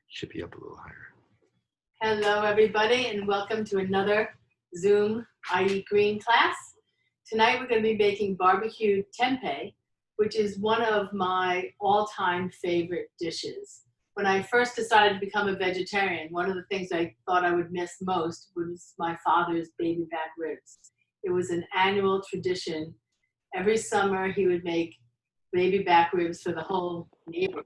Should be up a little higher. Hello, everybody, and welcome to another Zoom iEat Green class. Tonight we're going to be making barbecued tempeh, which is one of my all-time favorite dishes. When I first decided to become a vegetarian, one of the things I thought I would miss most was my father's baby back ribs. It was an annual tradition. Every summer he would make baby back ribs for the whole neighborhood.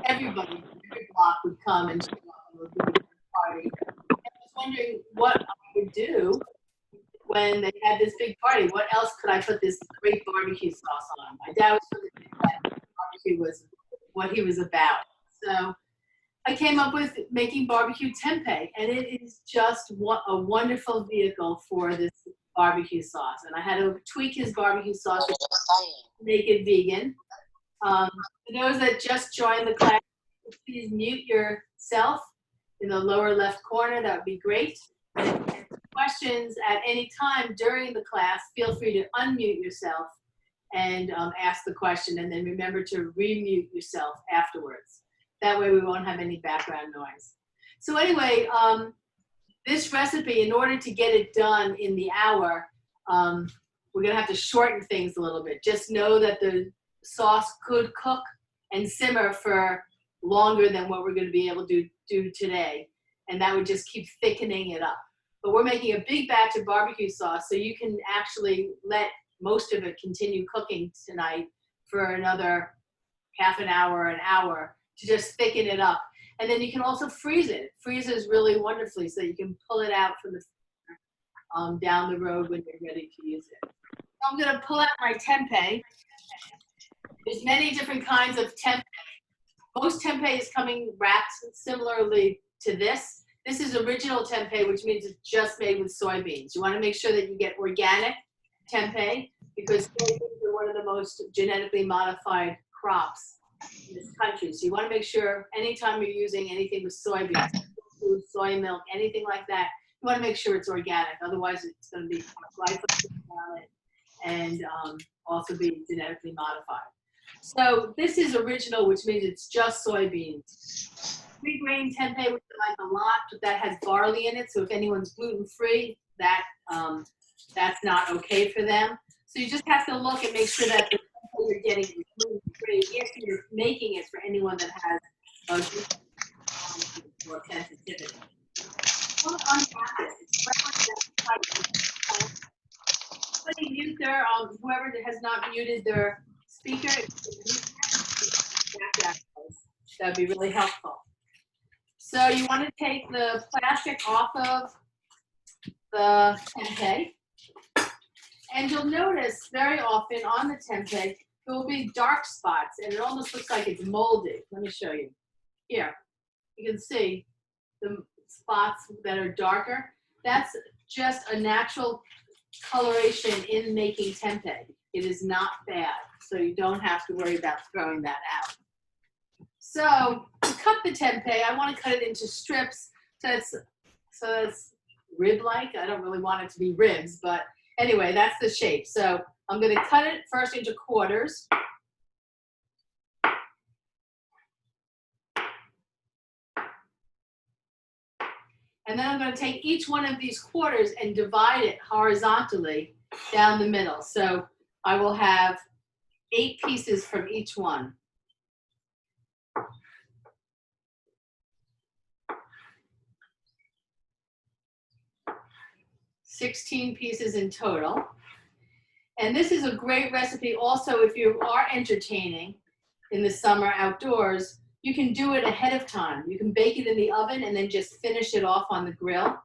Everybody, every block would come and show up and would do a party. I was wondering what I would do when they had this big party. What else could I put this great barbecue sauce on? My dad was really big that barbecue was what he was about. So I came up with making barbecue tempeh, and it is just a wonderful vehicle for this barbecue sauce. And I had to tweak his barbecue sauce to make it vegan. For those that just joined the class, please mute yourself in the lower left corner. That would be great. And if you have questions at any time during the class, feel free to unmute yourself and ask the question, and then remember to remute yourself afterwards. That way we won't have any background noise. So anyway, this recipe, in order to get it done in the hour, we're gonna have to shorten things a little bit. Just know that the sauce could cook and simmer for longer than what we're going to be able to do today, and that would just keep thickening it up. But we're making a big batch of barbecue sauce, so you can actually let most of it continue cooking tonight for another half an hour or an hour to just thicken it up. And then you can also freeze it. It freezes really wonderfully, so you can pull it out from the down the road when you're ready to use it. So I'm going to pull out my tempeh. There's many different kinds of tempeh. Most tempeh is coming wrapped similarly to this. This is original tempeh, which means it's just made with soybeans. You want to make sure that you get organic tempeh, because soybeans are one of the most genetically modified crops in this country. So you want to make sure anytime you're using anything with soybeans, food, soy milk, anything like that, you want to make sure it's organic. Otherwise, it's going to be glyphosate on it and also be genetically modified. So this is original, which means it's just soybeans. Free grain tempeh, which I like a lot, but that has barley in it. So if anyone's gluten-free, that's not okay for them. So you just have to look and make sure that the tempeh you're getting is gluten-free if you're making it for anyone that has a gluten or sensitivity. I want to unwrap it. Somebody mute their, whoever has not muted their speaker, that would be really helpful. So you want to take the plastic off of the tempeh, and you'll notice very often on the tempeh there will be dark spots, and it almost looks like it's molded. Let me show you. Here, you can see the spots that are darker. That's just a natural coloration in making tempeh. It is not bad, so you don't have to worry about throwing that out. So to cut the tempeh, I want to cut it into strips so it's rib-like. I don't really want it to be ribs, but anyway, that's the shape. So I'm going to cut it first into quarters. And then I'm going to take each one of these quarters and divide it horizontally down the middle. So I will have 8 pieces from each one. 16 pieces in total. And this is a great recipe also if you are entertaining in the summer outdoors. You can do it ahead of time. You can bake it in the oven and then just finish it off on the grill.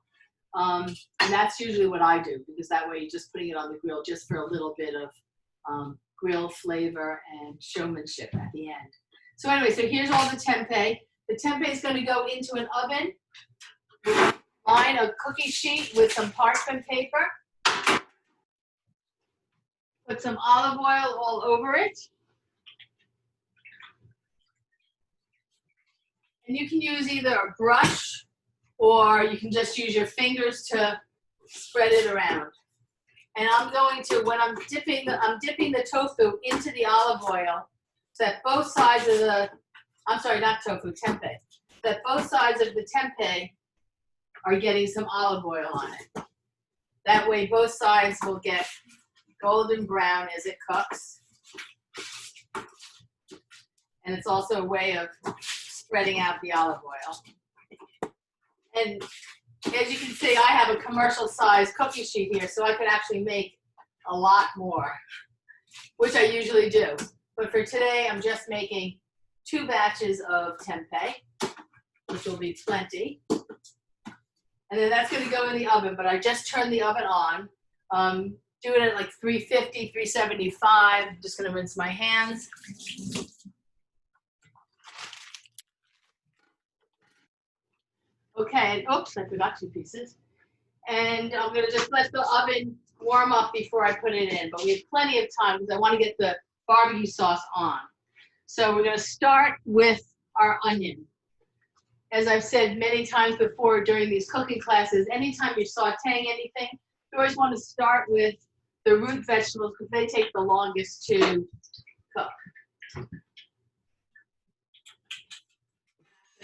And that's usually what I do, because that way you're just putting it on the grill just for a little bit of grill flavor and showmanship at the end. So anyway, so here's all the tempeh. The tempeh is going to go into an oven. Line a cookie sheet with some parchment paper. Put some olive oil all over it. And you can use either a brush or you can just use your fingers to spread it around. And I'm going to, when I'm dipping the tofu into the olive oil so that both sides of the I'm sorry, not tofu, tempeh, that both sides of the tempeh are getting some olive oil on it. That way both sides will get golden brown as it cooks. And it's also a way of spreading out the olive oil. And as you can see, I have a commercial size cookie sheet here, so I could actually make a lot more, which I usually do. But for today, I'm just making 2 batches of tempeh, which will be plenty. And then that's going to go in the oven, but I just turned the oven on. Do it at like 350, 375. I'm just going to rinse my hands. Okay, and oops, I forgot 2 pieces. And I'm going to just let the oven warm up before I put it in. But we have plenty of time because I want to get the barbecue sauce on. So we're going to start with our onion. As I've said many times before during these cooking classes, anytime you're sauteing anything, you always want to start with the root vegetables because they take the longest to cook.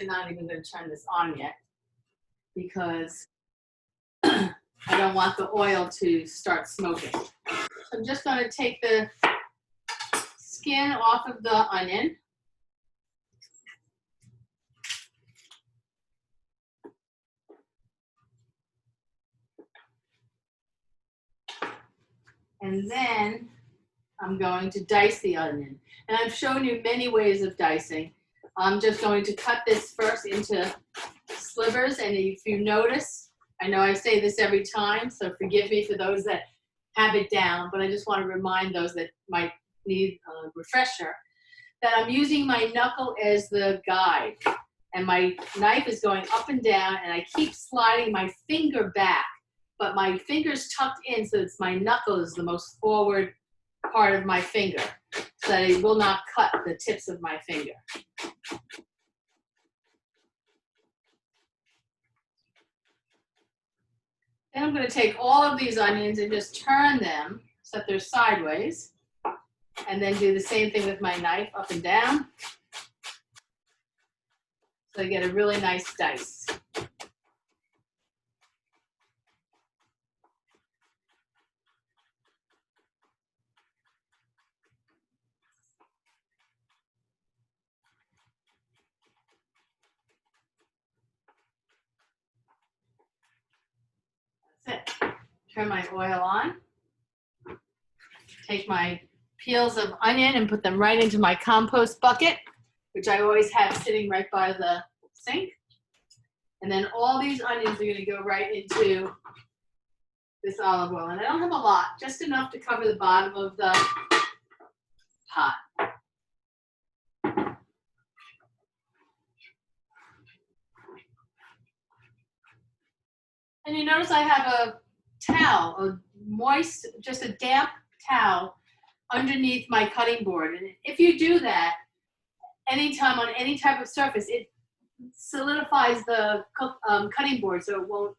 I'm not even going to turn this on yet because I don't want the oil to start smoking. I'm just going to take the skin off of the onion. And then I'm going to dice the onion. And I've shown you many ways of dicing. I'm just going to cut this first into slivers. And if you notice, I know I say this every time, so forgive me for those that have it down, but I just want to remind those that might need a refresher, that I'm using my knuckle as the guide. And my knife is going up and down, and I keep sliding my finger back, but my finger's tucked in, so it's my knuckle is the most forward part of my finger, so that it will not cut the tips of my finger. Then I'm going to take all of these onions and just turn them so that they're sideways, and then do the same thing with my knife, up and down, so I get a really nice dice. That's it. Turn my oil on. Take my peels of onion and put them right into my compost bucket, which I always have sitting right by the sink. And then all these onions are going to go right into this olive oil. And I don't have a lot, just enough to cover the bottom of the pot. And you notice I have a towel, a moist, just a damp towel underneath my cutting board. And if you do that anytime on any type of surface, it solidifies the cutting board so it won't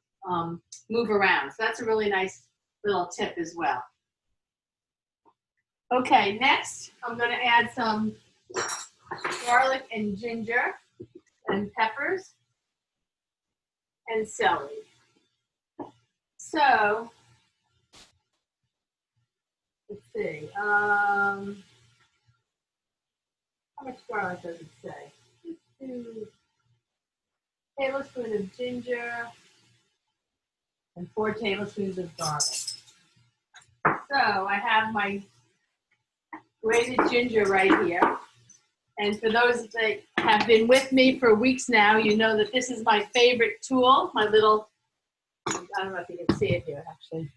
move around. So that's a really nice little tip as well. Okay, next I'm going to add some garlic and ginger and peppers and celery. So, let's see, how much garlic does it say? 2 tablespoons of ginger and 4 tablespoons of garlic. So I have my grated ginger right here. And for those that have been with me for weeks now, you know that this is my favorite tool, my little, I don't know if you can see it here actually,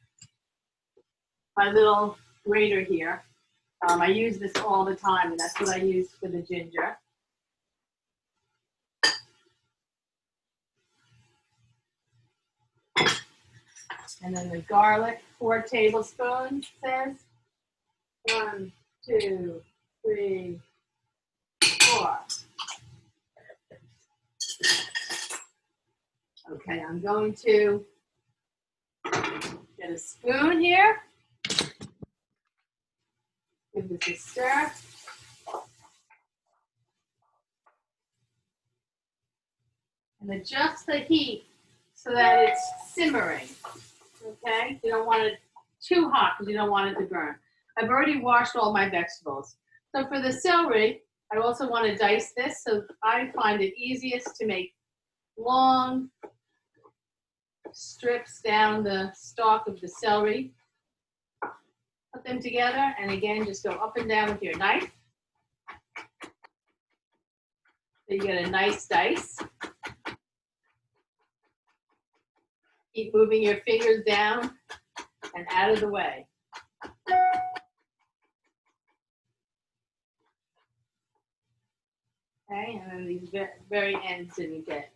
my little grater here. I use this all the time, and that's what I use for the ginger. And then the garlic, 4 tablespoons, says. 1, 2, 3, 4. Okay, I'm going to get a spoon here. Give this a stir. And adjust the heat so that it's simmering, okay? You don't want it too hot because you don't want it to burn. I've already washed all my vegetables. So for the celery, I also want to dice this, so I find it easiest to make long strips down the stalk of the celery. Put them together, and again, just go up and down with your knife. So you get a nice dice. Keep moving your fingers down and out of the way. Okay, and then these very ends didn't get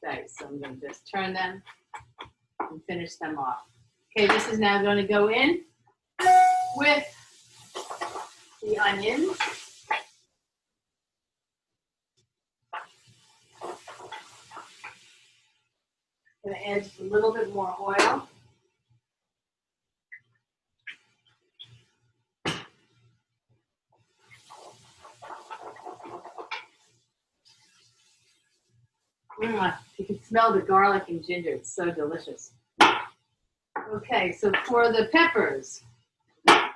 diced, so I'm going to just turn them and finish them off. Okay, this is now going to go in with the onions. I'm going to add just a little bit more oil. You can smell the garlic and ginger. It's so delicious. Okay, so for the peppers, we're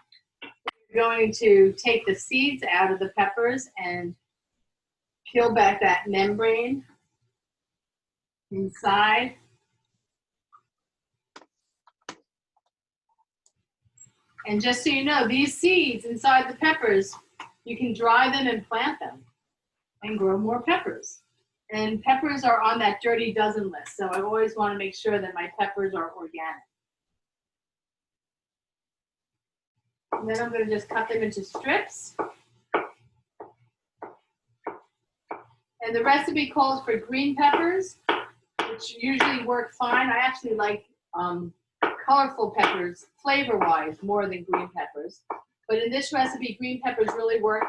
going to take the seeds out of the peppers and peel back that membrane inside. And just so you know, these seeds inside the peppers, you can dry them and plant them and grow more peppers. And peppers are on that dirty dozen list, so I always want to make sure that my peppers are organic. And then I'm going to just cut them into strips. And the recipe calls for green peppers, which usually work fine. I actually like colorful peppers, flavor-wise, more than green peppers. But in this recipe, green peppers really work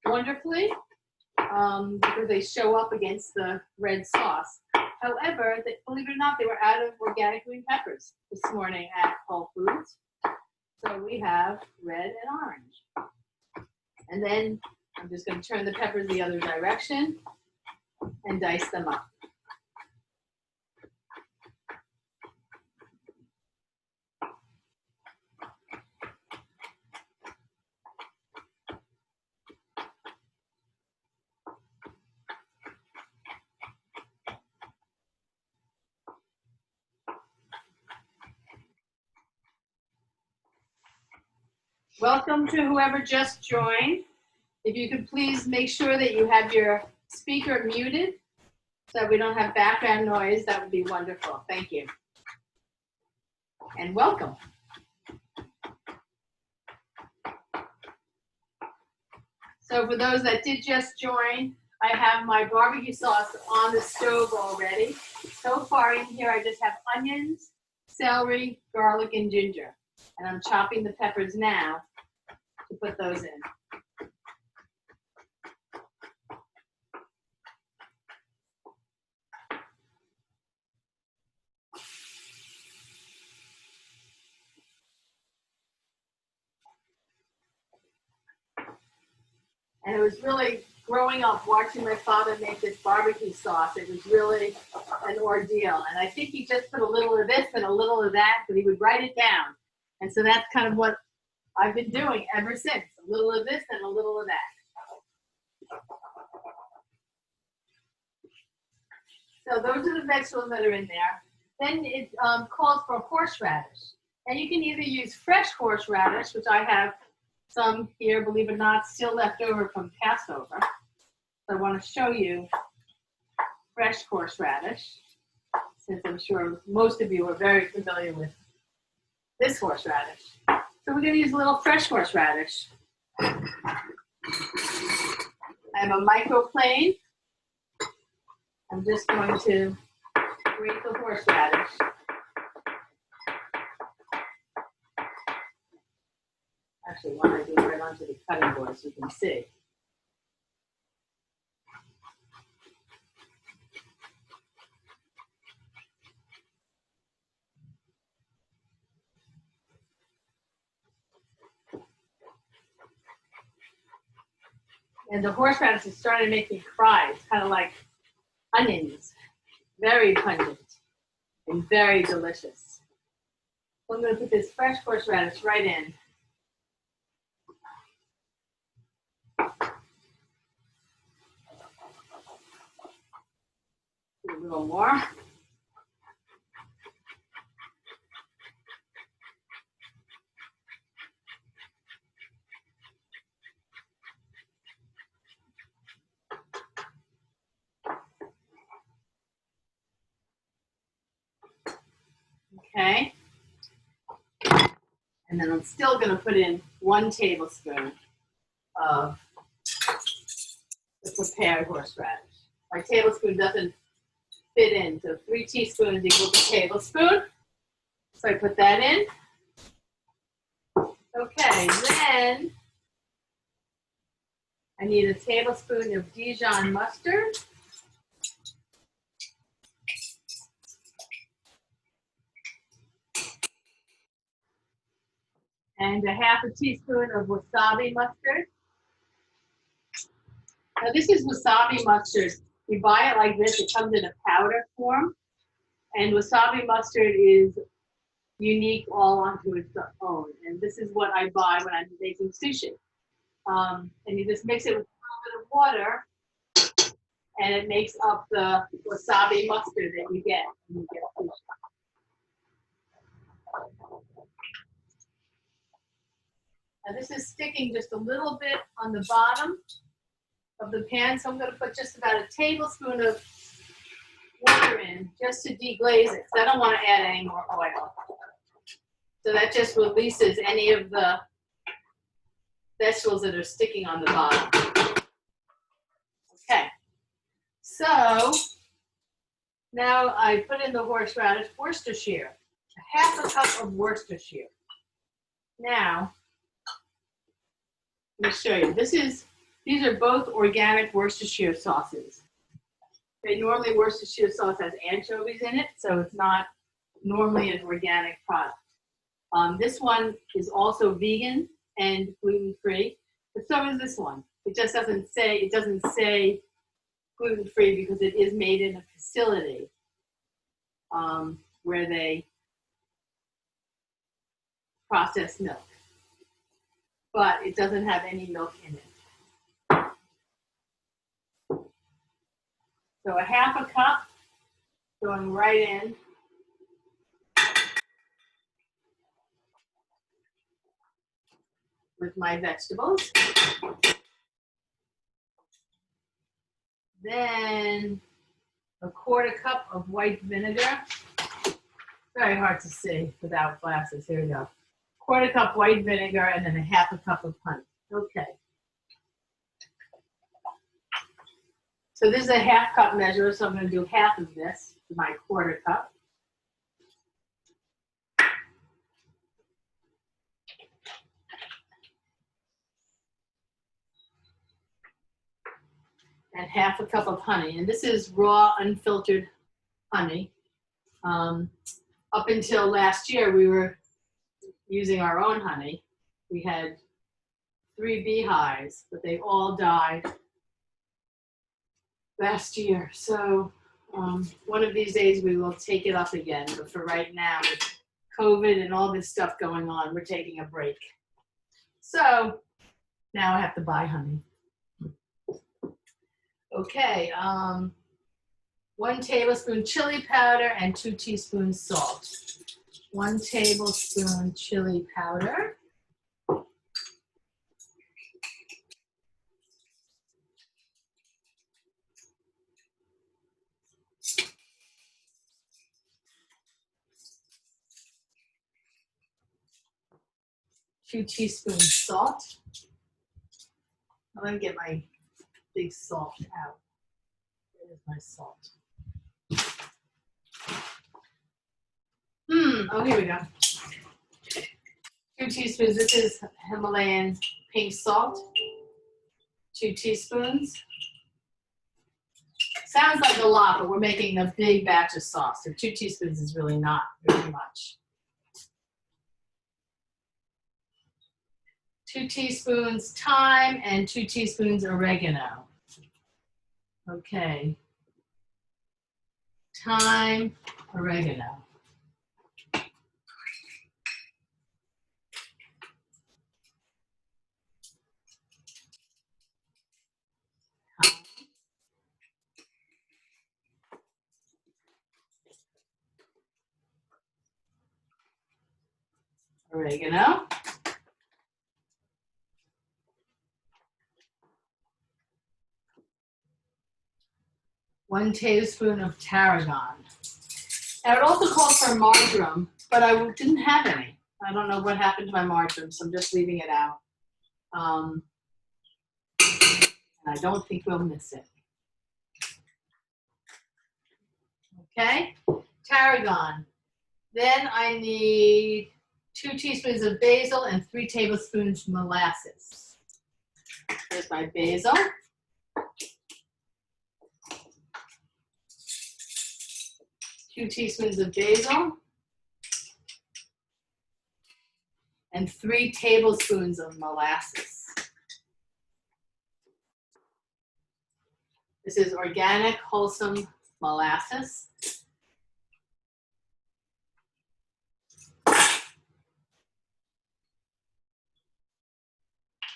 wonderfully because they show up against the red sauce. However, believe it or not, they were out of organic green peppers this morning at Whole Foods. So we have red and orange. And then I'm just going to turn the peppers the other direction and dice them up. Welcome to whoever just joined. If you could please make sure that you have your speaker muted so we don't have background noise, that would be wonderful. Thank you. And welcome. So for those that did just join, I have my barbecue sauce on the stove already. So far in here, I just have onions, celery, garlic, and ginger. And I'm chopping the peppers now to put those in. And it was really, growing up, watching my father make this barbecue sauce, it was really an ordeal. And I think he just put a little of this and a little of that, but he would write it down. And so that's kind of what I've been doing ever since. A little of this and a little of that. So those are the vegetables that are in there. Then it calls for horseradish. And you can either use fresh horseradish, which I have some here, believe it or not, still left over from Passover. So I want to show you fresh horseradish, since I'm sure most of you are very familiar with this horseradish. So we're going to use a little fresh horseradish. I have a microplane. I'm just going to grate the horseradish. Actually, why don't I do it right onto the cutting board so you can see. And the horseradish is starting to make me cry. It's kind of like onions. very pungent and very delicious. So I'm going to put this fresh horseradish right in. A little more. Okay. And then I'm still going to put in 1 tablespoon of the prepared horseradish. My tablespoon doesn't fit in, so 3 teaspoons equals a tablespoon. So I put that in. Okay, then I need a tablespoon of Dijon mustard. And a 1/2 teaspoon of wasabi mustard. Now this is wasabi mustard. You buy it like this, it comes in a powder form. And wasabi mustard is unique all onto its own. And this is what I buy when I'm making sushi. And you just mix it with a little bit of water, and it makes up the wasabi mustard that you get when you get sushi. Now this is sticking just a little bit on the bottom of the pan, so I'm going to put just about a tablespoon of water in just to deglaze it, because I don't want to add any more oil. So that just releases any of the vegetables that are sticking on the bottom. Okay, so now I put in the horseradish, Worcestershire, 1/2 cup of Worcestershire. Now, let me show you. These are both organic Worcestershire sauces. Okay, normally Worcestershire sauce has anchovies in it, so it's not normally an organic product. This one is also vegan and gluten-free, but so is this one. It just doesn't say gluten-free because it is made in a facility where they process milk, but it doesn't have any milk in it. So a 1/2 cup going right in. With my vegetables. Then a 1/4 cup of white vinegar. Very hard to see without glasses. Here we go. 1/4 cup white vinegar, and then a 1/2 cup of honey. Okay. So this is a 1/2 cup measure, so I'm going to do half of this to my 1/4 cup. And 1/2 cup of honey. And this is raw, unfiltered honey. Up until last year, we were using our own honey. We had 3 beehives, but they all died last year. So one of these days we will take it up again. But for right now, with COVID and all this stuff going on, we're taking a break. So now I have to buy honey. Okay, 1 tablespoon chili powder and 2 teaspoons salt. 1 tablespoon chili powder. Two teaspoons salt. I'm gonna get my big salt out. Where's my salt? Oh, here we go. 2 teaspoons. This is Himalayan pink salt. 2 teaspoons. Sounds like a lot, but we're making a big batch of sauce, so 2 teaspoons is really not very much. 2 teaspoons thyme and 2 teaspoons oregano. Okay. thyme, oregano. Oregano. One tablespoon of tarragon. I would also call for marjoram, but I didn't have any. I don't know what happened to my marjoram, so I'm just leaving it out. And I don't think we'll miss it. Okay, tarragon. Then I need 2 teaspoons of basil and 3 tablespoons molasses. There's my basil. Two teaspoons of basil and 3 tablespoons of molasses. This is organic, wholesome molasses. I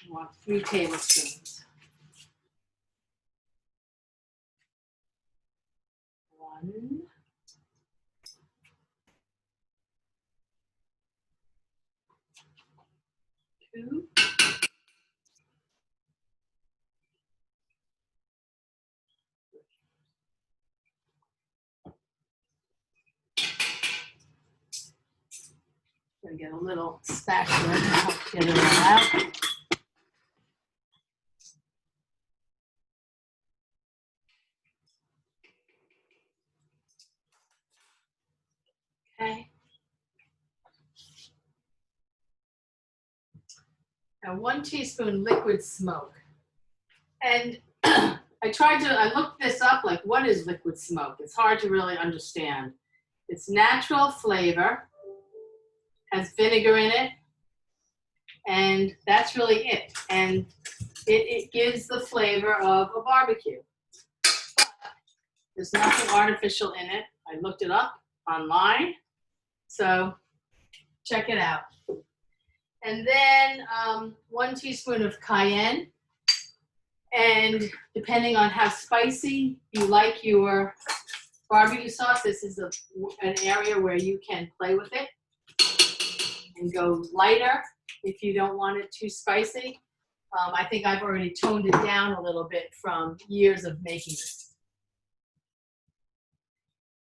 want 3 tablespoons. 1, 2, 3. Gonna get a little spatula to help get it all out. Okay. Now 1 teaspoon liquid smoke. And I looked this up, like what is liquid smoke? It's hard to really understand. It's natural flavor, has vinegar in it, and that's really it. And it gives the flavor of a barbecue. But there's nothing artificial in it. I looked it up online, so check it out. And then 1 teaspoon of cayenne. And depending on how spicy you like your barbecue sauce, this is an area where you can play with it and go lighter if you don't want it too spicy. I think I've already toned it down a little bit from years of making it.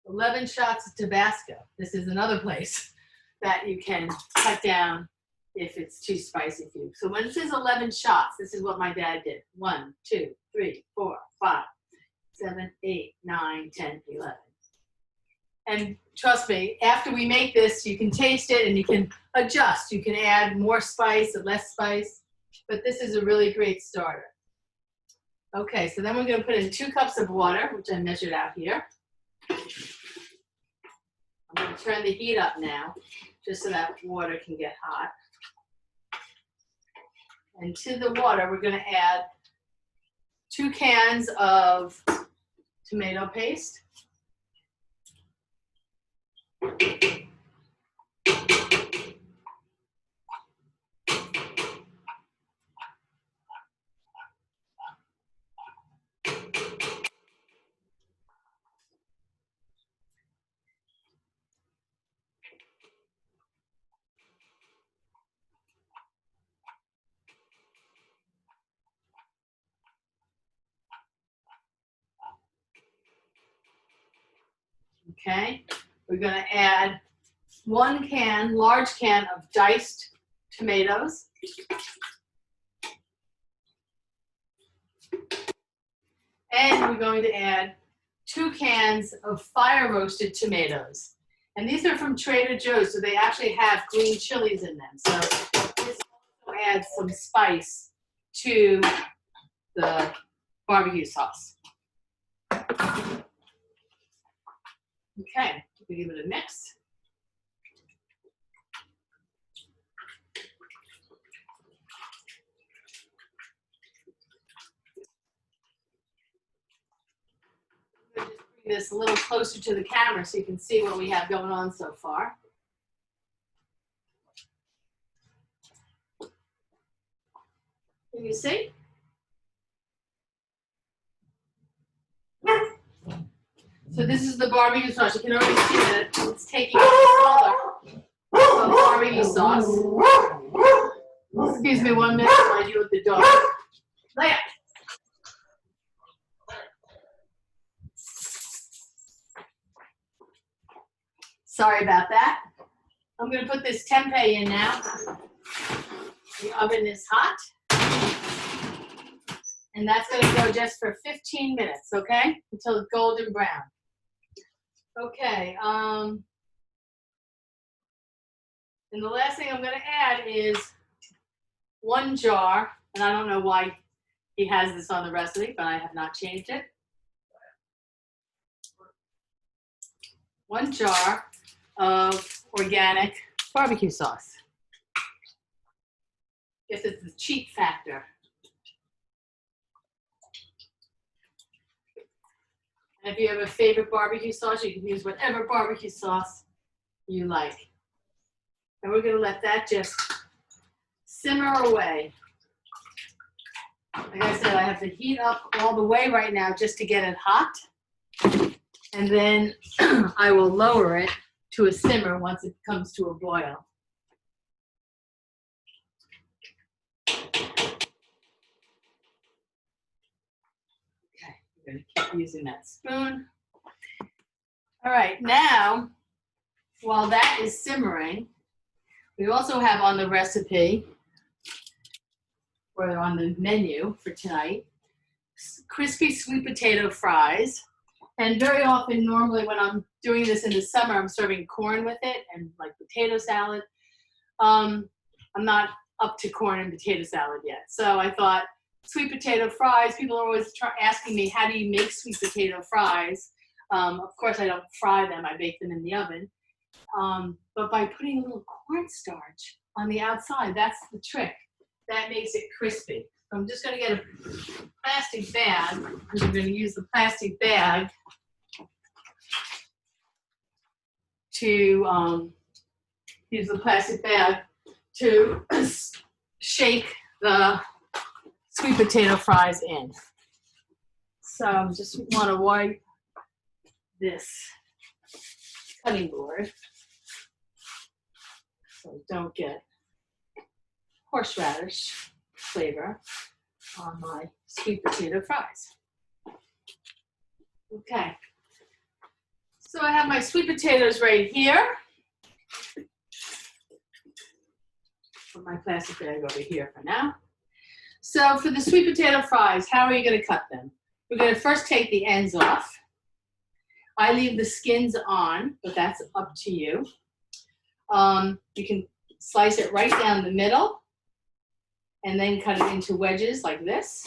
11 shots of Tabasco. This is another place that you can cut down if it's too spicy for you. So when it says 11 shots, this is what my dad did. 1, 2, 3, 4, 5, 7, 8, 9, 10, 11. And trust me, after we make this, you can taste it and you can adjust. You can add more spice or less spice, but this is a really great starter. Okay, so then we're gonna put in 2 cups of water, which I measured out here. I'm gonna turn the heat up now, just so that water can get hot. And to the water, we're gonna add 2 cans of tomato paste. Okay, we're gonna add 1 can, large can of diced tomatoes. And we're going to add 2 cans of fire roasted tomatoes. And these are from Trader Joe's, so they actually have green chilies in them. So this also adds some spice to the barbecue sauce. Okay, we give it a mix. I'm going to just bring this a little closer to the camera so you can see what we have going on so far. Can you see? So this is the barbecue sauce. You can already see that it's taking on the color of barbecue sauce. Excuse me 1 minute while I deal with the dog. Leia. Sorry about that. I'm going to put this tempeh in now. The oven is hot. And that's going to go just for 15 minutes, okay? Until it's golden brown. Okay. And the last thing I'm going to add is 1 jar, and I don't know why he has this on the recipe, but I have not changed it. 1 jar of organic barbecue sauce. Guess it's the cheap factor. And if you have a favorite barbecue sauce, you can use whatever barbecue sauce you like. And we're going to let that just simmer away. Like I said, I have to heat up all the way right now just to get it hot. And then I will lower it to a simmer once it comes to a boil. Okay, we're going to keep using that spoon. All right, now, while that is simmering, we also have on the recipe, or on the menu for tonight, crispy sweet potato fries. And very often, normally when I'm doing this in the summer, I'm serving corn with it and like potato salad. I'm not up to corn and potato salad yet. So I thought sweet potato fries, people are always asking me, how do you make sweet potato fries? Of course, I don't fry them, I bake them in the oven. But by putting a little cornstarch on the outside, that's the trick. That makes it crispy. So I'm just gonna get a plastic bag, because I'm gonna use the plastic bag to shake the sweet potato fries in. So I just want to wipe this cutting board so don't get horseradish flavor on my sweet potato fries. Okay. So I have my sweet potatoes right here. Put my plastic bag over here for now. So for the sweet potato fries, how are you going to cut them? We're going to first take the ends off. I leave the skins on, but that's up to you. You can slice it right down the middle and then cut it into wedges like this.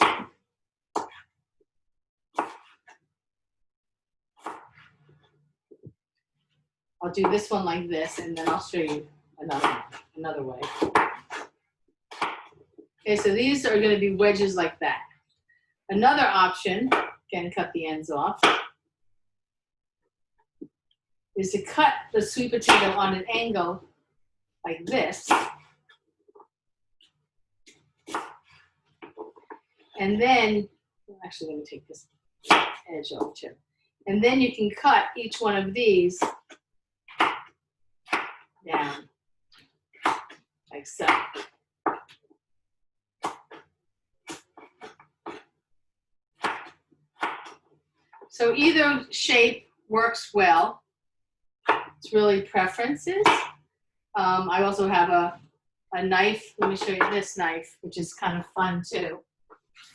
I'll do this one like this, and then I'll show you another way. Okay, so these are going to be wedges like that. Another option, again, cut the ends off, is to cut the sweet potato on an angle like this. And then, I'm actually going to take this edge off too. And then you can cut each one of these down like so. So either shape works well. It's really preferences. I also have a knife. Let me show you this knife, which is kind of fun too.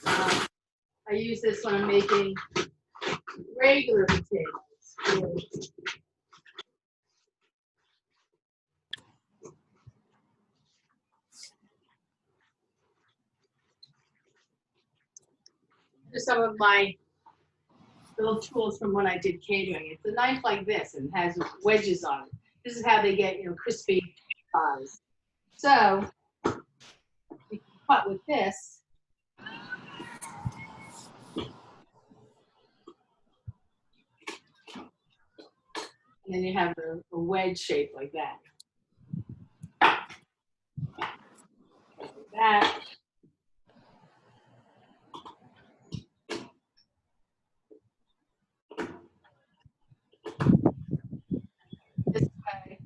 I use this when I'm making regular potatoes. These are some of my little tools from when I did catering. It's a knife like this and has wedges on it. This is how they get, crispy pies. So you can cut with this. And then you have a wedge shape like that. Like that. This way.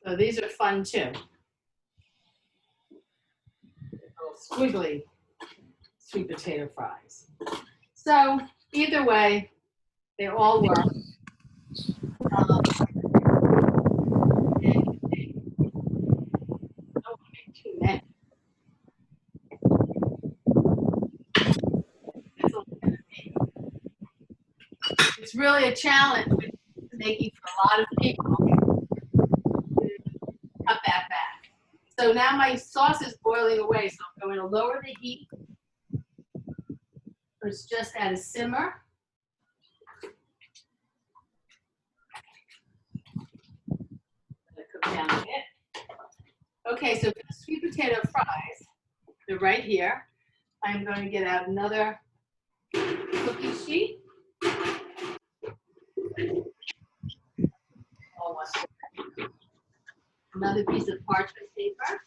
So these are fun too. Little squiggly sweet potato fries. So either way, they all work. Don't make too many. It's really a challenge making for a lot of people to cut that back. So now my sauce is boiling away, so I'm going to lower the heat. It's just at a simmer. Let it cook down a bit. Okay, so for the sweet potato fries, they're right here. I'm going to get out another cookie sheet. Another piece of parchment paper.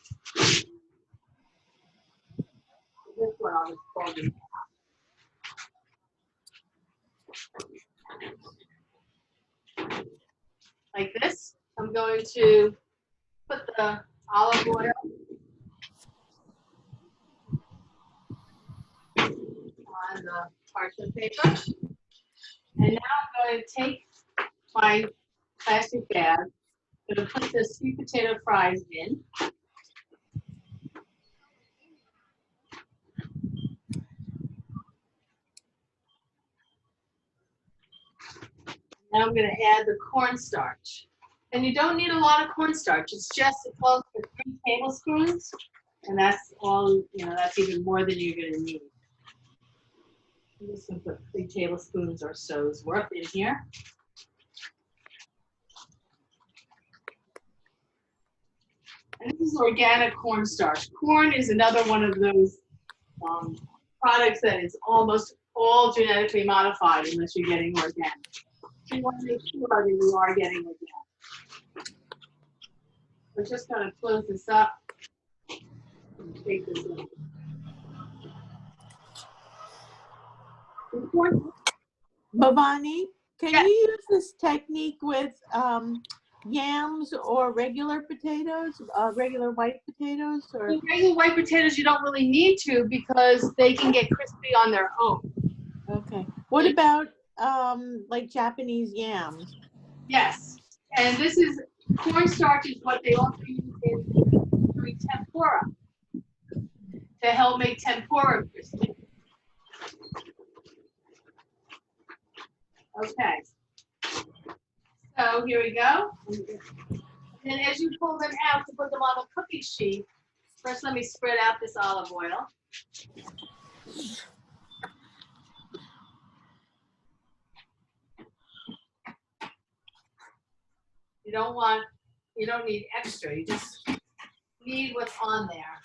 This one I'll just fold it out. Like this. I'm going to put the olive oil on the parchment paper. And now I'm going to take my plastic bag. I'm going to put the sweet potato fries in. Now I'm going to add the cornstarch. And you don't need a lot of cornstarch. It's just close to 3 tablespoons. And that's all, that's even more than you're going to need. I'm just going to put 3 tablespoons or so's worth in here. And this is organic cornstarch. Corn is another one of those products that is almost all genetically modified unless you're getting organic. So you want to make sure that you are getting organic. We're just going to close this up and take this in. Bhavani, can Yes. you use this technique with yams or regular potatoes, regular white potatoes? Or The regular white potatoes you don't really need to because they can get crispy on their own. okay. What about like Japanese yams? Yes. And this is cornstarch is what they also use in doing tempura to help make tempura crispy. Okay. So here we go. And as you pull them out to put them on the cookie sheet, first let me spread out this olive oil. You don't need extra. You just need what's on there.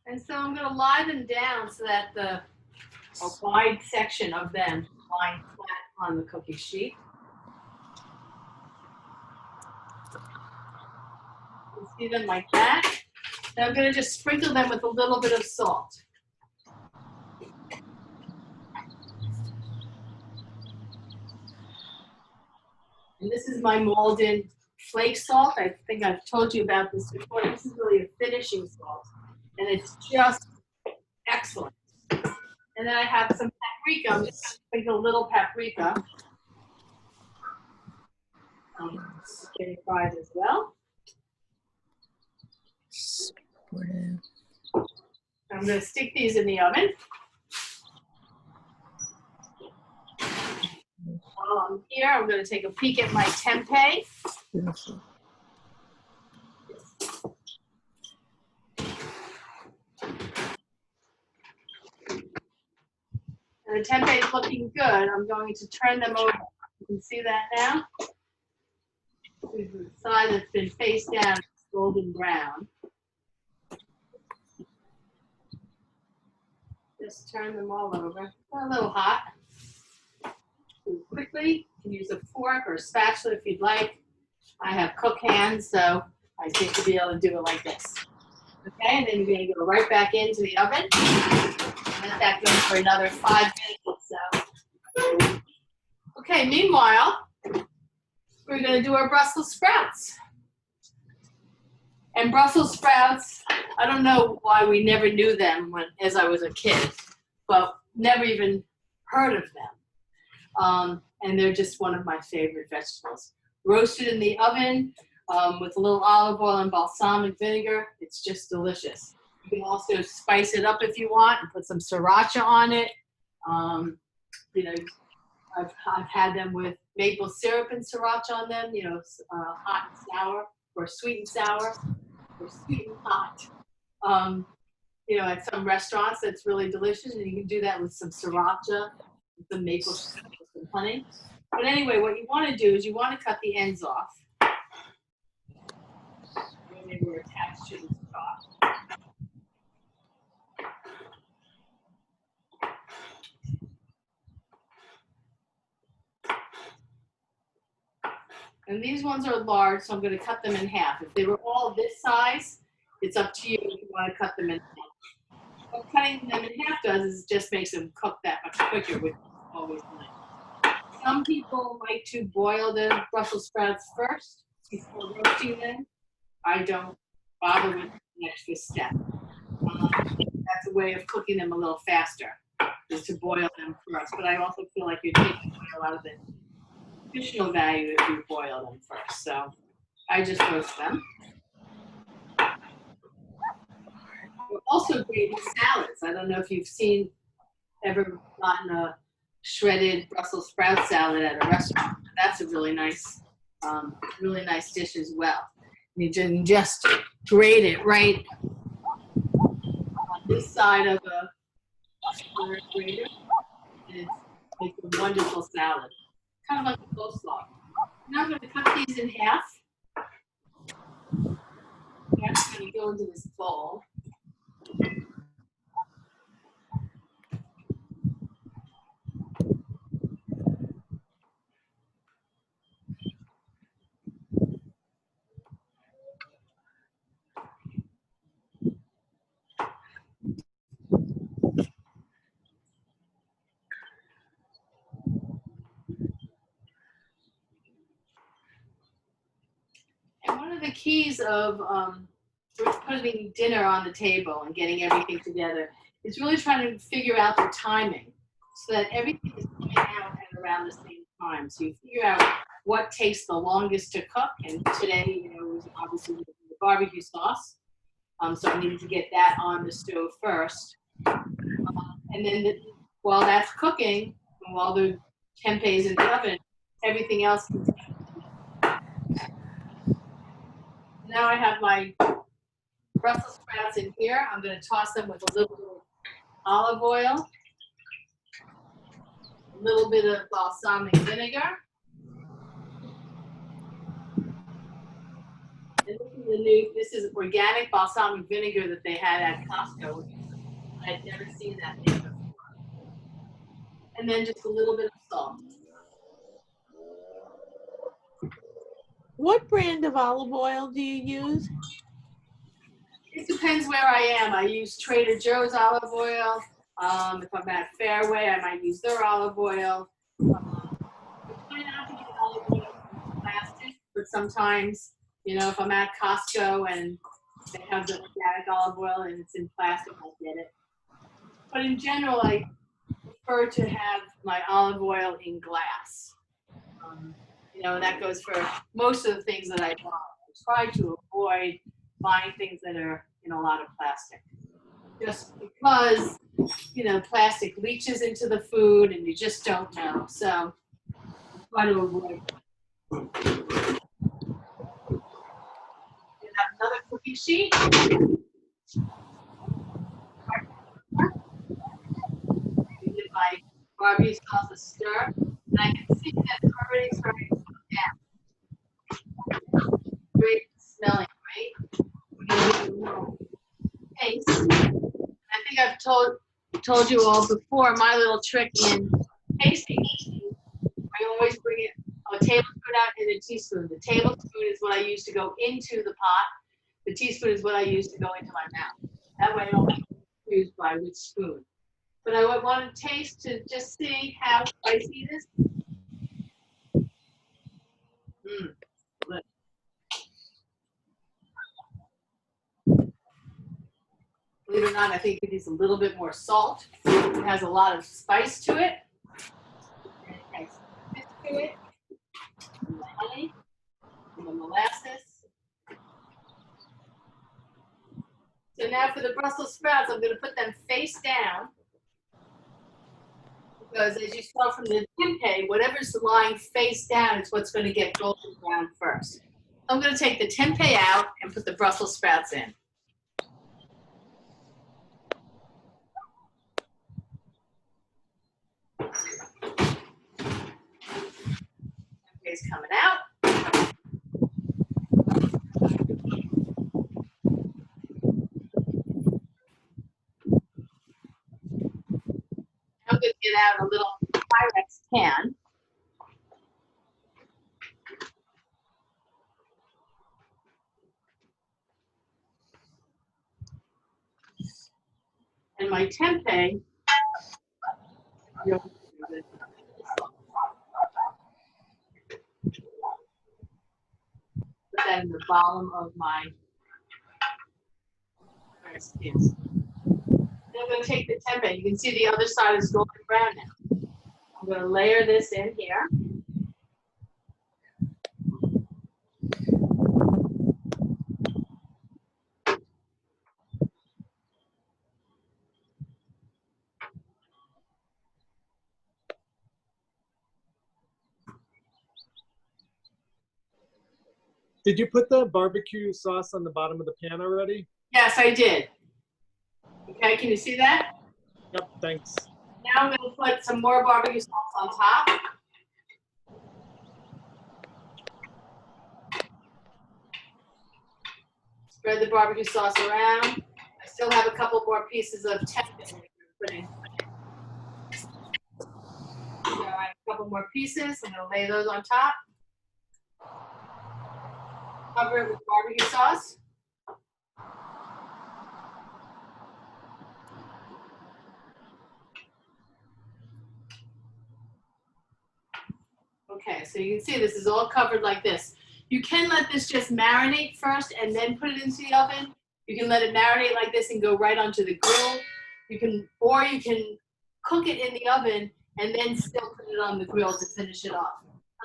And so I'm going to lie them down so that a wide section of them lie flat on the cookie sheet. You see them like that. Now I'm going to just sprinkle them with a little bit of salt. And this is my Malden flake salt. I think I've told you about this before. This is really a finishing salt. And it's just excellent. And then I have some paprika. I'm just going to sprinkle a little paprika. Chicken fries as well. I'm going to stick these in the oven. While I'm here, I'm going to take a peek at my tempeh. Beautiful. And the tempeh is looking good. I'm going to turn them over. You can see that now. This is the side that's been face down, it's golden brown. Just turn them all over. They're a little hot. Quickly, you can use a fork or a spatula if you'd like. I have cook hands, so I seem to be able to do it like this. Okay, and then you're going to go right back into the oven. Let that go for another 5 minutes or so. Okay, meanwhile, we're going to do our Brussels sprouts. And Brussels sprouts, I don't know why we never knew them as I was a kid, but never even heard of them. And they're just one of my favorite vegetables. Roasted in the oven with a little olive oil and balsamic vinegar. It's just delicious. You can also spice it up if you want and put some sriracha on it. You know, I've had them with maple syrup and sriracha on them, you know, hot and sour, or sweet and sour, or sweet and hot. You know, at some restaurants, that's really delicious, and you can do that with some sriracha, with some maple syrup, with some honey. But anyway, what you want to do is you want to cut the ends off when they were attached to the straw. And these ones are large, so I'm going to cut them in half. If they were all this size, it's up to you if you want to cut them in half. What cutting them in half does is just makes them cook that much quicker, which is always nice. Some people like to boil the Brussels sprouts first before roasting them. I don't bother with the extra step. That's a way of cooking them a little faster, is to boil them first. But I also feel like you're taking away a lot of the nutritional value if you boil them first. So I just roast them. They're also great in salads. I don't know if you've ever gotten a shredded Brussels sprout salad at a restaurant. That's a really nice dish as well. You can just grate it right on this side of a grater, and it makes a wonderful salad. Kind of like a coleslaw. Now I'm going to cut these in half. That's going to go into this bowl. And one of the keys of putting dinner on the table and getting everything together is really trying to figure out the timing so that everything is coming out at around the same time. So you figure out what takes the longest to cook. And today, you know, it was obviously the barbecue sauce. So I needed to get that on the stove first. And then while that's cooking, and while the tempeh is in the oven, everything else can. Now I have my Brussels sprouts in here. I'm going to toss them with a little olive oil, a little bit of balsamic vinegar. And this is organic balsamic vinegar that they had at Costco. I had never seen that thing before. And then just a little bit of salt. What brand of olive oil do you use? It depends where I am. I use Trader Joe's olive oil. If I'm at Fairway, I might use their olive oil. Try not to get olive oil from plastic, but sometimes, you know, if I'm at Costco and they have the organic olive oil and it's in plastic, I'll get it. But in general, I prefer to have my olive oil in glass. You know, that goes for most of the things that I buy. I try to avoid buying things that are in a lot of plastic. just because, you know, plastic leaches into the food and you just don't know. So try to avoid. You have another cookie sheet. Give my barbecue sauce a stir. And I can see that it's already starting to come down. Great smelling, right? We're gonna give it a little taste. I think I've told you all before my little trick in tasting. I always bring it a tablespoon out and a teaspoon. The tablespoon is what I use to go into the pot. The teaspoon is what I use to go into my mouth. That way I don't get confused by which spoon. But I would want to taste to just see how spicy it is. Good. Believe it or not, I think it needs a little bit more salt. It has a lot of spice to it. Okay, so this to it. And the honey, and the molasses. So now for the Brussels sprouts, I'm going to put them face down. Because as you saw from the tempeh, whatever's lying face down is what's going to get golden brown first. I'm going to take the tempeh out and put the Brussels sprouts in. Tempeh's coming out. I'm going to get out a little Pyrex can. And my tempeh, put that in the bottom of my Pyrex can. Then I'm going to take the tempeh. You can see the other side is golden brown now. I'm going to layer this in here. Did you put the barbecue sauce on the bottom of the pan already? Yes, I did. Okay, can you see that? Yep, thanks. Now I'm going to put some more barbecue sauce on top. Spread the barbecue sauce around. I still have a couple more pieces of tempeh to put in. So I have a couple more pieces. I'm going to lay those on top. Cover it with barbecue sauce. Okay, so you can see this is all covered like this. You can let this just marinate first and then put it into the oven. You can let it marinate like this and go right onto the grill. Or you can cook it in the oven and then still put it on the grill to finish it off.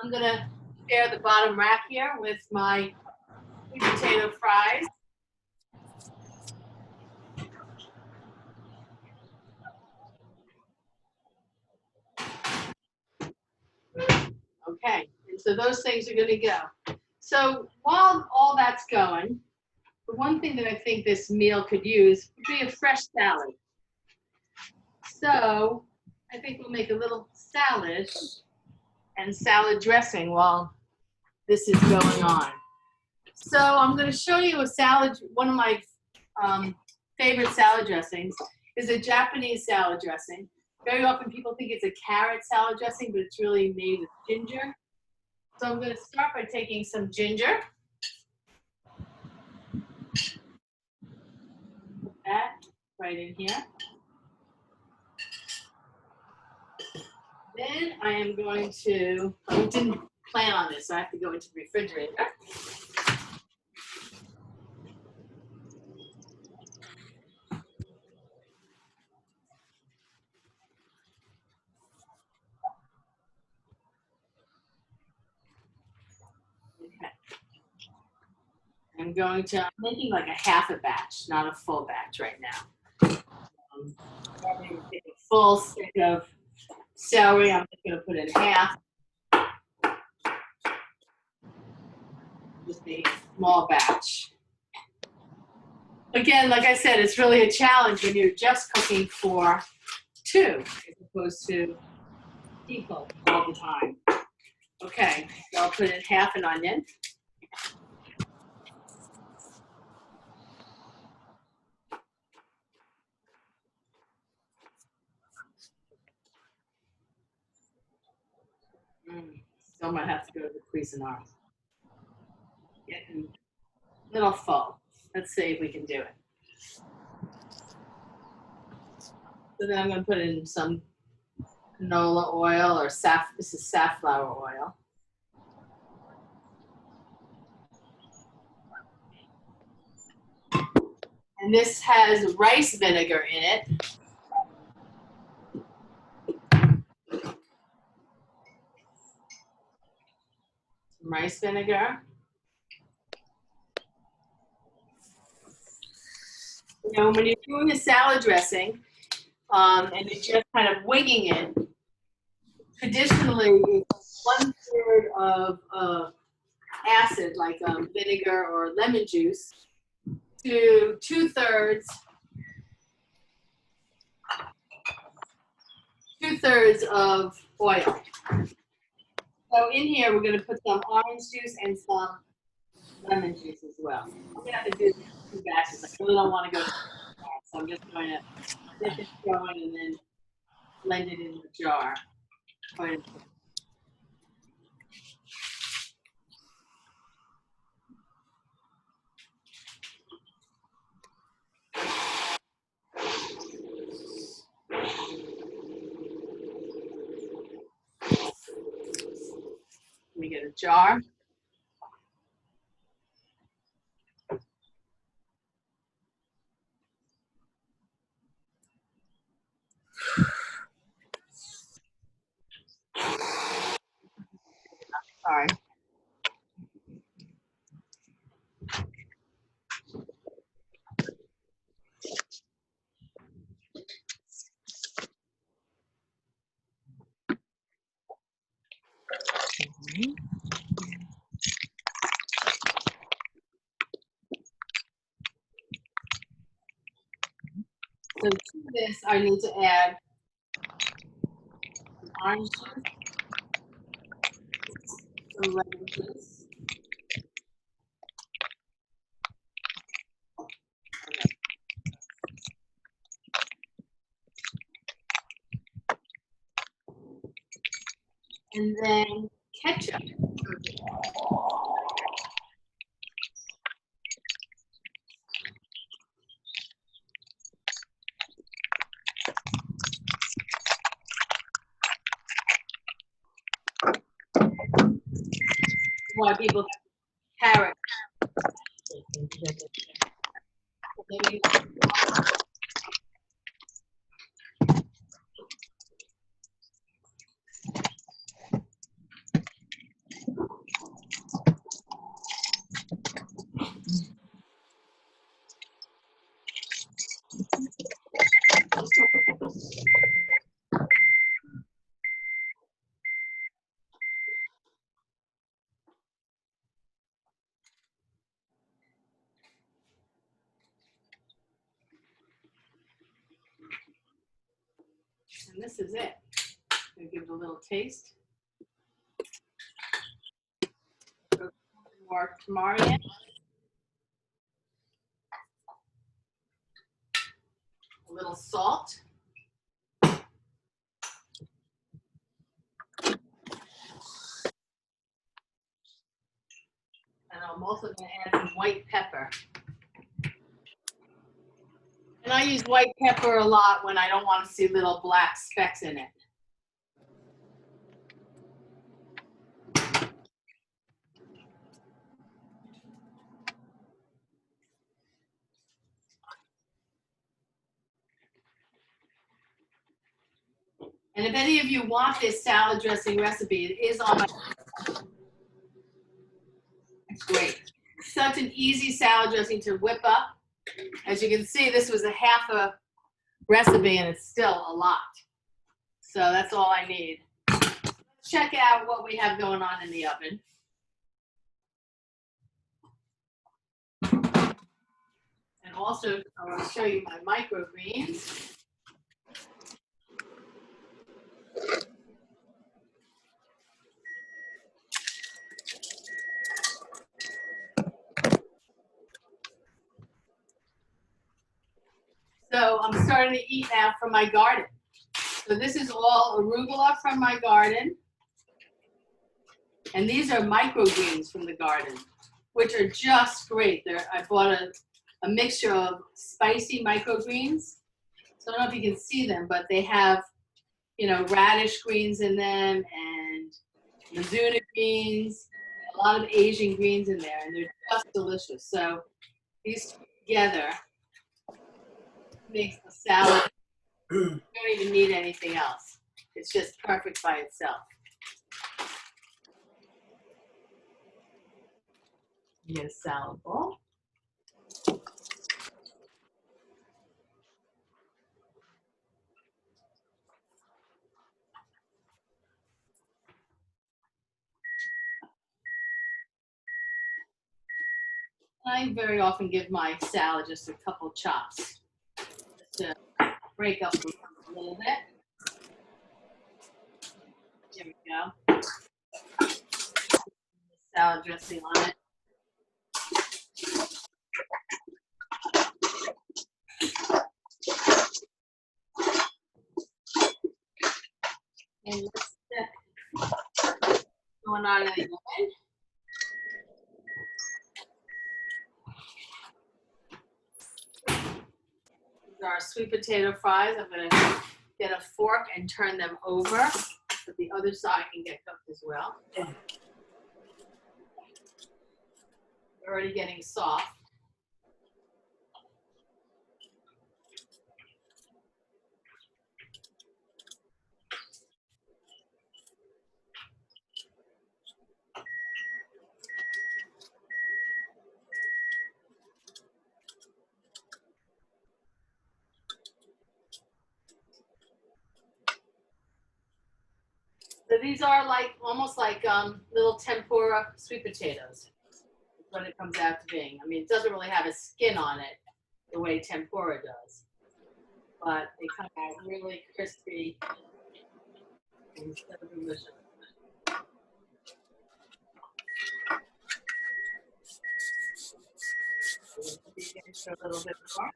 I'm gonna share the bottom rack here with my sweet potato fries. Okay, and so those things are gonna go. So while all that's going, the one thing that I think this meal could use would be a fresh salad. So I think we'll make a little salad and salad dressing while this is going on. So I'm going to show you a salad. One of my favorite salad dressings is a Japanese salad dressing. Very often people think it's a carrot salad dressing, but it's really made with ginger. So I'm going to start by taking some ginger. Put that right in here. Then I am going to, we didn't plan on this, so I have to go into the refrigerator. I'm making like a half a batch, not a full batch right now. I'm going to take a full stick of celery. I'm just going to put in half. Just a small batch. Again, like I said, it's really a challenge when you're just cooking for two as opposed to people all the time. Okay, so I'll put in half an onion. Still might have to go to the Cuisinart. Getting a little full. Let's see if we can do it. So then I'm going to put in some canola oil or this is safflower oil. And this has rice vinegar in it. Some rice vinegar. You know, when you're doing a salad dressing and you're just kind of winging it, traditionally it's 1/3 of acid, like vinegar or lemon juice, to 2/3 of oil. So in here, we're going to put some orange juice and some lemon juice as well. I'm going to have to do 2 batches. I really don't want to go too fast, so I'm just going to get this going and then blend it in the jar. Let me get a jar. Sorry. So to this, I need to add some orange juice, some lemon juice. And then ketchup. Why people carrot. And this is it. I'm gonna give it a little taste. More tamarind. A little salt. And I'm also going to add some white pepper. And I use white pepper a lot when I don't want to see little black specks in it. And if any of you want this salad dressing recipe, it is on my. It's great. Such an easy salad dressing to whip up. As you can see, this was a half a recipe and it's still a lot. So that's all I need. Let's check out what we have going on in the oven. And also, I want to show you my microgreens. So I'm starting to eat now from my garden. So this is all arugula from my garden. And these are microgreens from the garden, which are just great. I bought a mixture of spicy microgreens. So I don't know if you can see them, but they have, you know, radish greens in them and Mizuna greens, a lot of Asian greens in there, and they're just delicious. So these together makes a salad. You don't even need anything else. It's just perfect by itself. You get a salad bowl. I very often give my salad just a couple chops just to break up the a little bit. There we go. Salad dressing on it. And let's check what's going on in the oven. These are our sweet potato fries. I'm going to get a fork and turn them over so the other side can get cooked as well. They're already getting soft. So these are like almost like little tempura sweet potatoes. That's what it comes out to being. I mean, it doesn't really have a skin on it the way tempura does, but they come out really crispy and so delicious. A little bit more.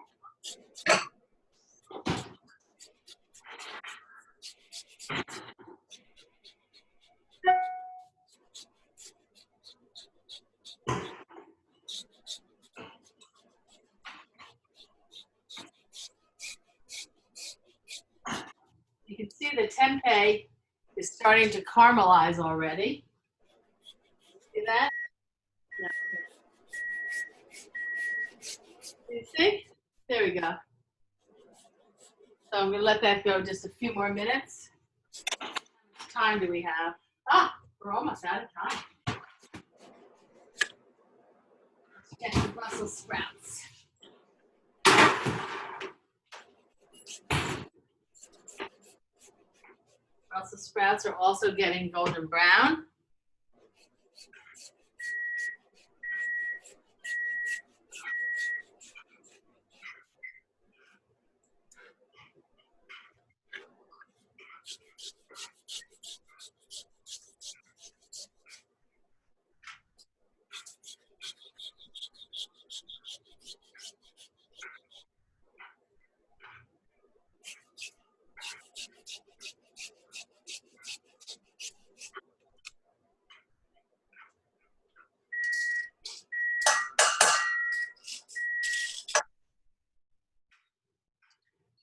You can see the tempeh is starting to caramelize already. See that? No. You see? There we go. So I'm going to let that go just a few more minutes. How much time do we have? Ah, we're almost out of time. Let's get the Brussels sprouts. Brussels sprouts are also getting golden brown.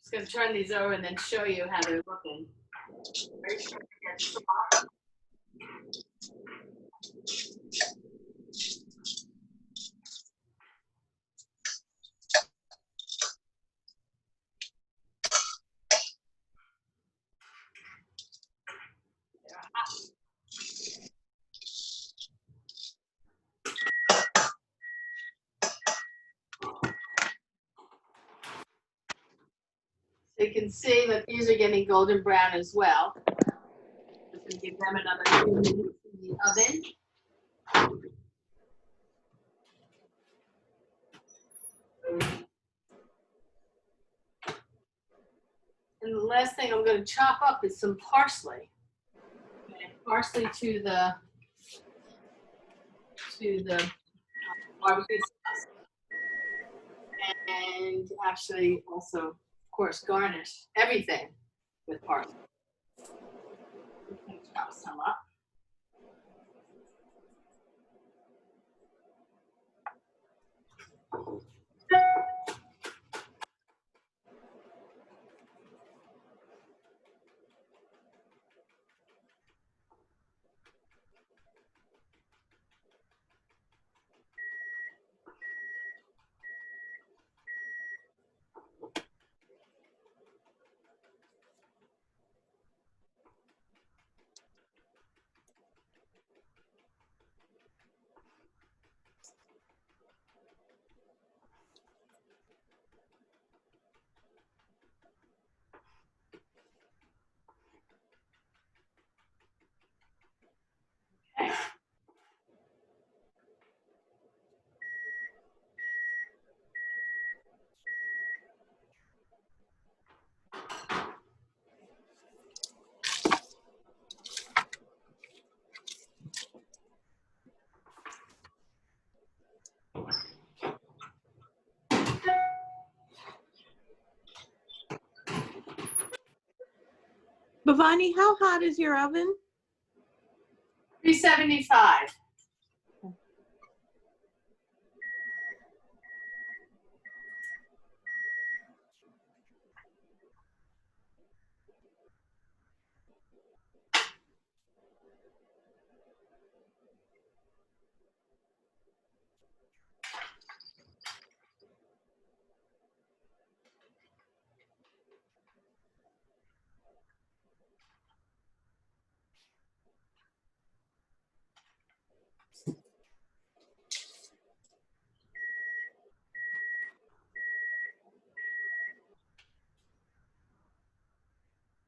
Just going to turn these over and then show you how they're looking. Very sure to get soft. they can see that these are getting golden brown as well. Just gonna give them another 2 minutes in the oven. And the last thing I'm going to chop up is some parsley. Okay, parsley to the barbecue sauce. And actually also, of course, garnish everything with parsley. I'm going to chop some up. Okay. Bhavani, how hot is your oven? 375.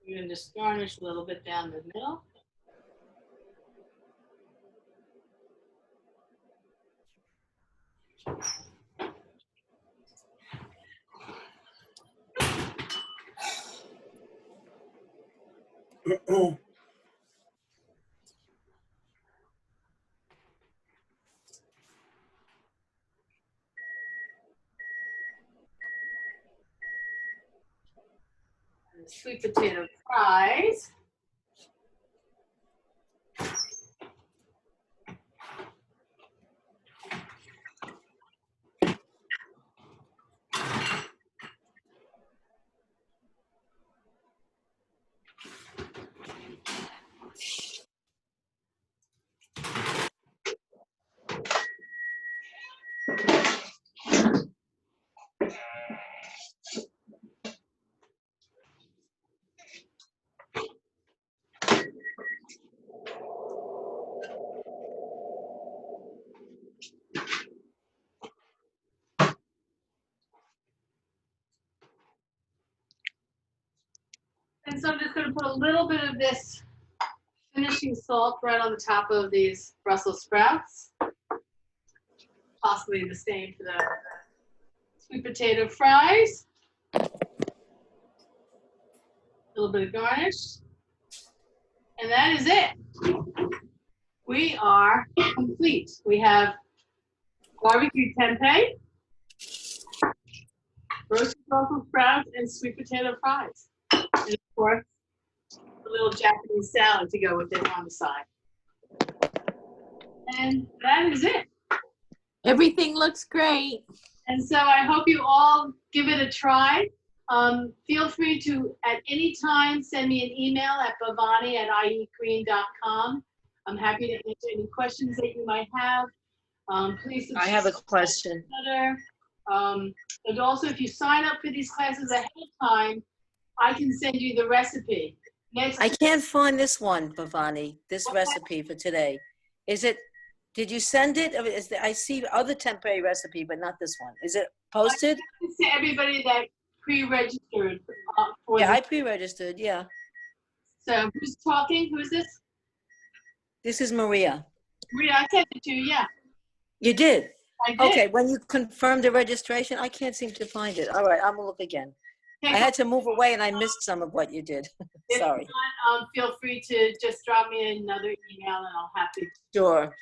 We're going to just garnish a little bit down the middle. And the sweet potato fries. And so I'm just going to put a little bit of this finishing salt right on the top of these Brussels sprouts. Possibly the same for the sweet potato fries. A little bit of garnish. And that is it. We are complete. We have barbecue tempeh, roasted Brussels sprouts, and sweet potato fries. And of course, a little Japanese salad to go with it on the side. And that is it. Everything looks great. And so I hope you all give it a try. Feel free to, at any time, send me an email at bhavani@ieatgreen.com. I'm happy to answer any questions that you might have. Please subscribe. I have a question. And also, if you sign up for these classes ahead of time, I can send you the recipe. I can't find this one, Bhavani, this recipe for today. Did you send it? I see other tempeh recipe, but not this one. Is it posted? To everybody that pre-registered for Yeah, the, I pre-registered, yeah. so who's talking? Who is this? This is Maria. Maria, I sent it to you, yeah. You did? I did. Okay, when you confirm the registration, I can't seem to find it. All right, I'm gonna look again. I had to move away and I missed some of what you did. If Sorry. not, feel free to just drop me another email and I'll have to. Sure.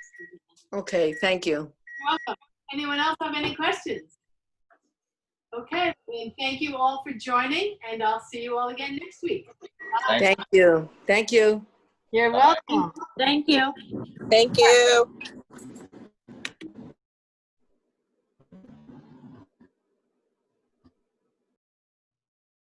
Okay, thank you. You're welcome. Anyone else have any questions? Okay, and thank you all for joining, and I'll see you all again next week. Bye. Thank you. Thank you. You're welcome. Thank you. Thank you.